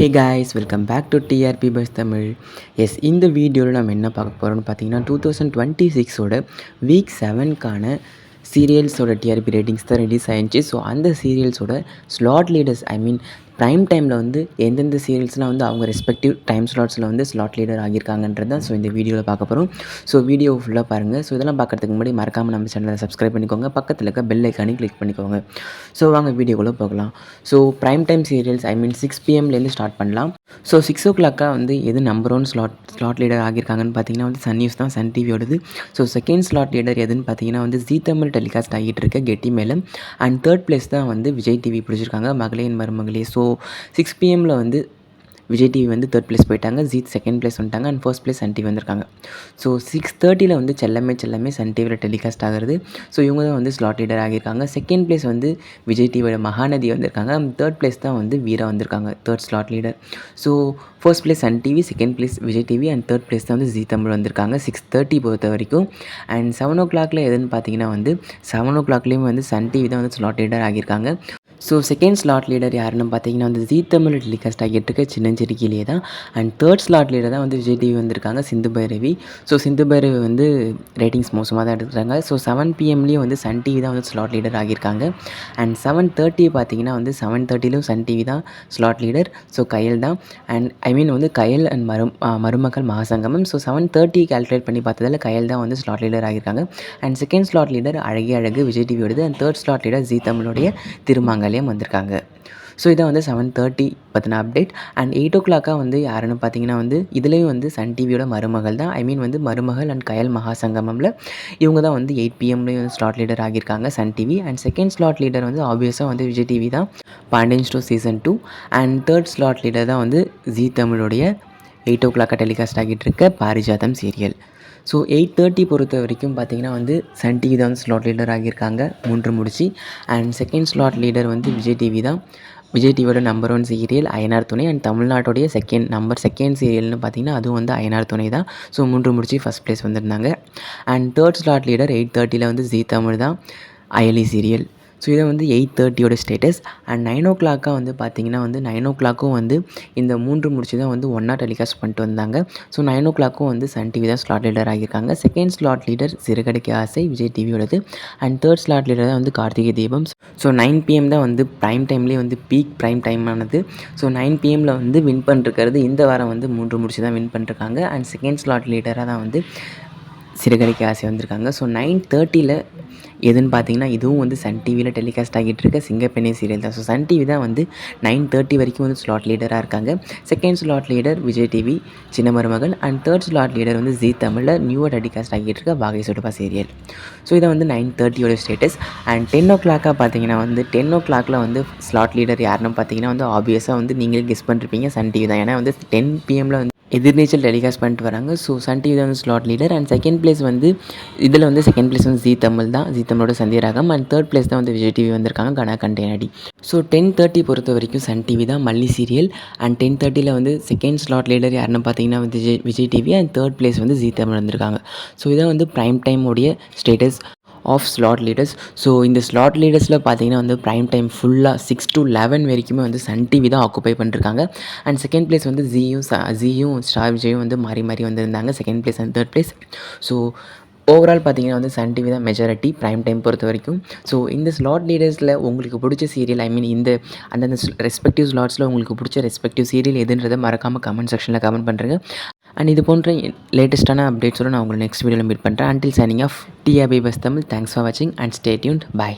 Hey guys, welcome back to TRP buzz Tamil. Yes, இந்த வீடியோவில் நம்ம என்ன பார்க்க போகிறோம்னு பார்த்தீங்கன்னா 2026ஓட வீக் 7க்கான சீரியல்ஸோட டிஆர்பி ரேட்டிங்ஸ் தான் ரிலீஸ் ஆயிடுச்சு. ஸோ அந்த சீரியல்ஸோட slot leaders, I mean prime டைமில் வந்து எந்தெந்த சீரியல்ஸ்லாம் வந்து அவங்க ரெஸ்பெக்டிவ் டைம் ஸ்லாட்ஸில் வந்து ஸ்லாட் லீடர் ஆகியிருக்காங்கன்றது தான் ஸோ இந்த வீடியோவில் பார்க்க போகிறோம். ஸோ வீடியோ ஃபுல்லாக பாருங்கள். ஸோ இதெல்லாம் பார்க்குறதுக்கு முன்னாடி மறக்காமல் நம்ம சேனலை சப்ஸ்கிரைப் பண்ணிக்கோங்க, பக்கத்தில் இருக்க பெல் ஐக்கானே கிளிக் பண்ணிக்கோங்க. ஸோ வாங்க வீடியோக்குள்ளே போகலாம். ஸோ ப்ரைம் டைம் சீரியல்ஸ், ஐ மீன் 6 PM ஸ்டார்ட் பண்ணலாம். ஸோ 6 o'clock வந்து எது நம்பர் 1 ஸ்லாட் லீடர் ஆகியிருக்காங்கன்னு பார்த்தீங்கன்னா வந்து சன் நியூஸ் தான், சன் டிவியோடது. ஸோ செகண்ட் ஸ்லாட் லீடர் எதுன்னு பார்த்தீங்கன்னா வந்து ஜீ தமிழ் டெலிகாஸ்ட் ஆகிட்டு இருக்க கெட்டி மேலம். அண்ட் தேர்ட் பிளேஸ் தான் வந்து விஜய் டிவி பிடிச்சிருக்காங்க, மகளே என் மருமகளே. ஸோ 6 PM வந்து விஜய் டிவி வந்து தேர்ட் பிளேஸ் போயிட்டாங்க, ஜீத் செகண்ட் பிளேஸ் வந்துட்டாங்க, and first place Sun TV வந்திருக்காங்க. ஸோ 6:30 வந்து செல்லமே சன் டிவியில் டெலிகாஸ்ட் ஆகிறது. ஸோ இவங்க தான் வந்து ஸ்லாட் லீடர் ஆகியிருக்காங்க. செகண்ட் பிளேஸ் வந்து விஜய் டிவியோட மகாநதி வந்திருக்காங்க. தேர்ட் பிளேஸ் தான் வந்து வீரா வந்திருக்காங்க, third slot leader. So first place Sun TV, second place Vijay TV, and third place தான் வந்து ஜீ தமிழ் வந்திருக்காங்க 6:30 பொறுத்த வரைக்கும். அண்ட் 7 o'clock எதுன்னு பார்த்தீங்கன்னா வந்து 7 o'clockலேயும் வந்து சன் டிவி தான் வந்து ஸ்லாட் லீடர் ஆகியிருக்காங்க. ஸோ செகண்ட் ஸ்லாட் லீடர் யாருன்னு பார்த்தீங்கன்னா வந்து ஜீ தமிழ் டெலிகாஸ்ட் ஆகிட்டு இருக்க சின்னஞ்சிறுக்கிலே தான். அண்ட் தேர்ட் ஸ்லாட் லீடர் தான் வந்து விஜய் டிவி வந்திருக்காங்க, சிந்து பைரவி. ஸோ சிந்து பைரவி வந்து ரேட்டிங்ஸ் மோசமாக தான் எடுத்துக்கிறாங்க. ஸோ 7 PMலேயும் வந்து சன் டிவி தான் வந்து ஸ்லாட் லீடர் ஆகியிருக்காங்க. அண்ட் 7:30 பார்த்தீங்கன்னா வந்து 7:30லும் சன் டிவி தான் ஸ்லாட் லீடர். ஸோ கயல் தான், அண்ட் ஐ மீன் வந்து Kayal and Marumakkal Mahasangamam. So 7:30 calculate பண்ணி பார்த்ததில் கயல் தான் வந்து ஸ்லாட் லீடர் ஆகியிருக்காங்க. அண்ட் செகண்ட் ஸ்லாட் லீடர் அழகே அழகு விஜய் டிவியோடது. And third slot leader Zee தமிழோடைய திருமாங்கல்யம் வந்திருக்காங்க. ஸோ இதான் வந்து 7:30 பற்றின அப்டேட். அண்ட் 8 o'clock வந்து யாருன்னு பார்த்தீங்கன்னா வந்து இதுலேயும் வந்து சன் டிவியோட மருமகள் தான், ஐ மீன் வந்து மருமகள் அண்ட் கயல் மகாசங்கமமில் இவங்க தான் வந்து 8 PMலேயும் வந்து ஸ்லாட் லீடர் ஆகியிருக்காங்க Sun TV. And second slot leader வந்து ஆப்வியஸாக வந்து விஜய் டிவி தான், Pandian store season 2. And third slot leader தான் வந்து ஜீ தமிழோடைய 8 o'clock டெலிகாஸ்ட் ஆகிட்டு இருக்க பாரிஜாதம் சீரியல். ஸோ 8:30 பொறுத்த வரைக்கும் பார்த்தீங்கன்னா வந்து சன் டிவி தான் வந்து ஸ்லாட் லீடர் ஆகியிருக்காங்க 3 முடிச்சு. அண்ட் செகண்ட் ஸ்லாட் லீடர் வந்து விஜய் டிவி தான். விஜய் டிவியோட நம்பர் 1 சீரியல் அயனார் துணை. அண்ட் தமிழ்நாட்டுடைய செகண்ட் சீரியல்னு பார்த்தீங்கன்னா அதுவும் வந்து அயனார் துணை தான். ஸோ 3 முடிச்சு ஃபஸ்ட் பிளேஸ் வந்திருந்தாங்க. அண்ட் தேர்ட் ஸ்லாட் லீடர் 8:30 வந்து ஜீ தமிழ் தான், அயலி சீரியல். ஸோ இதை வந்து 8:30 ஸ்டேட்டஸ். அண்ட் 9 o'clock வந்து பார்த்தீங்கன்னா வந்து 9 o'clock வந்து இந்த 3 முடிச்சு தான் வந்து ஒன்றா டெலிகாஸ்ட் பண்ணிட்டு வந்தாங்க. ஸோ 9 o'clock வந்து சன் டிவி தான் ஸ்லாட் லீடர் ஆகியிருக்காங்க. Second slot leader Siragadikka Aasai Vijay டிவியோடது. அண்ட் தேர்ட் ஸ்லாட் லீடர் தான் வந்து கார்த்திகை தீபம். ஸோ 9 PM தான் வந்து ப்ரைம் டைம்லேயே வந்து பீக் ப்ரைம் டைம் ஆனது. ஸோ 9 PMல வந்து வின் பண்ணிருக்கிறது இந்த வாரம் வந்து 3 முடிச்சு தான் வின் பண்ணிருக்காங்க. அண்ட் செகண்ட் ஸ்லாட் லீடராக தான் வந்து சிறுகடிக்க ஆசை வந்திருக்காங்க. ஸோ 9:30 எதுன்னு பார்த்தீங்கன்னா இதுவும் வந்து சன் டிவியில் டெலிகாஸ்ட் ஆகிட்டு இருக்க சிங்கப்பெண்ணே சீரியல் தான். ஸோ சன் டிவி தான் வந்து 9:30 வரைக்கும் வந்து ஸ்லாட் லீடராக இருக்காங்க. Second slot leader Vijay TV சின்ன மருமகள். அண்ட் தேர்ட் ஸ்லாட் லீடர் வந்து ஜீ தமிழில் நியூவாக டெலிகாஸ்ட் ஆகிட்டு இருக்க பாகை சுடுபா சீரியல். ஸோ இதை வந்து 9:30 ஸ்டேட்டஸ். அண்ட் 10 o'clock பார்த்தீங்கன்னா வந்து 10 o'clock வந்து ஸ்லாட் லீடர் யாருன்னு பார்த்தீங்கன்னா வந்து ஆப்வியஸாக வந்து நீங்களே கெஸ் பண்ணிருப்பீங்க, சன் டிவி தான். ஏன்னா வந்து 10 PMல வந்து எதிர்நீச்சல் டெலிகாஸ்ட் பண்ணிட்டு வராங்க. ஸோ சன் டிவி தான் வந்து slot leader. And second place வந்து இதில் வந்து செகண்ட் பிளேஸ் வந்து ஜீ தமிழ் தான், ஜீ தமிழோட சந்தியராகம். அண்ட் தேர்ட் பிளேஸ் தான் வந்து விஜய் டிவி வந்திருக்காங்க, கனா கண்டேனடி. ஸோ 10:30 பொறுத்த வரைக்கும் சன் டிவி தான் மல்லி சீரியல். அண்ட் 10:30 வந்து செகண்ட் ஸ்லாட் லீடர் யாருன்னு பார்த்தீங்கன்னா வந்து Vijay TV. And third place வந்து ஜீ தமிழ் வந்திருக்காங்க. ஸோ இதான் வந்து ப்ரைம் டைம் உடைய status of slot leaders. So இந்த ஸ்லாட் லீடர்ஸில் பார்த்தீங்கன்னா வந்து ப்ரைம் டைம் ஃபுல்லாக 6 to 11 வரைக்குமே வந்து சன் டிவி தான் ஆக்குபை பண்ணிருக்காங்க. அண்ட் செகண்ட் பிளேஸ் வந்து ஜியும் ஸ்டார் விஜயும் வந்து மாறி வந்திருந்தாங்க, second place and third place. So overall பார்த்தீங்கன்னா வந்து சன் டிவி தான் மெஜாரிட்டி ப்ரைம் டைம் பொறுத்த வரைக்கும். ஸோ இந்த ஸ்லாட் லீடர்ஸில் உங்களுக்கு பிடிச்ச சீரியல், ஐ மீன் இந்த அந்தந்த ரெஸ்பெக்டிவ் ஸ்லாட்ஸில் உங்களுக்கு பிடிச்ச ரெஸ்பெக்டிவ் சீரியல் எதுன்றதை மறக்காமல் கமெண்ட் செக்ஷனில் கமெண்ட் பண்ணுறேங்க. அண்ட் இது போன்ற லேட்டஸ்ட்டான அப்டேட்ஸோடு நான் உங்களை நெக்ஸ்ட் வீடியோவில் மீட் பண்ணுறேன். Until signing off TRP buzz Tamil. Thanks for வாட்சிங் அண்ட் ஸ்டே டியூன்ட். பாய்.